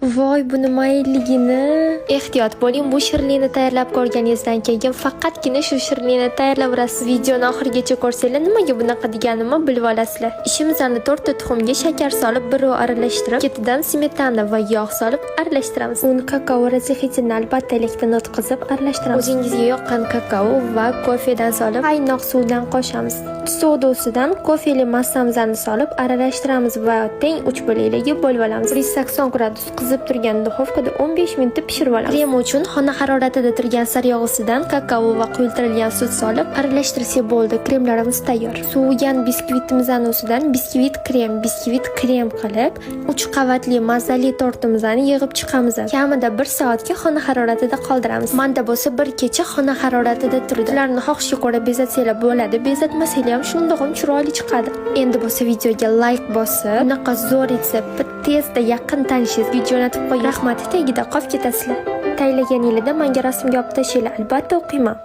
Voy, buni mayilligini. Ehtiyot bo'ling, bu shirlikni tayyorlab ko'rganingizdan keyin faqatgina shu shirlikni tayyorlaverasiz. Videoni oxirigacha ko'rsanglar, nimaga bunaqa deganimni bilib olasizlar. Ishimizani 4 ta tuxumga shakar solib, birov aralashtirib, ketidan smetana va yog' solib aralashtiramiz. Uni kakao razexitini albatta elektron o'tkazib aralashtiramiz. O'zingizga yoqqan kakao va kofedan solib, qaynoq suvdan qo'shamiz. Sodosidan kofeli massamizni solib aralashtiramiz va teng 3 bo'laklarga bo'lib olamiz. 180 gradus qizib turgan duxovkada 15 minutda pishirib olamiz. Krem uchun xona haroratida turgan sariyog'isidan kakao va quyultirilgan sut solib aralashtirsak bo'ldi. Kremlarimiz tayyor. Sovigan biskvitimizning ustidan biskvit krem qilib 3 qavatli mazali tortimizni yig'ib chiqamiz. Kamida 1 soatga xona haroratida qoldiramiz. Manda bo'lsa bir kecha xona haroratida turdi. Ularni xohishga ko'ra bezatsanglar bo'ladi, bezatmasanglar ham shundoq ham chiroyli chiqadi. Endi bo'lsa videoga like bosib, bunaqa zo'r retseptni tezda yaqin tanishingiz videoni jo'natib qo'ying. Rahmat, tagida qolib ketasizlar. Taylaganingizda menga rasmga olib tashinglar, albatta o'qiyman.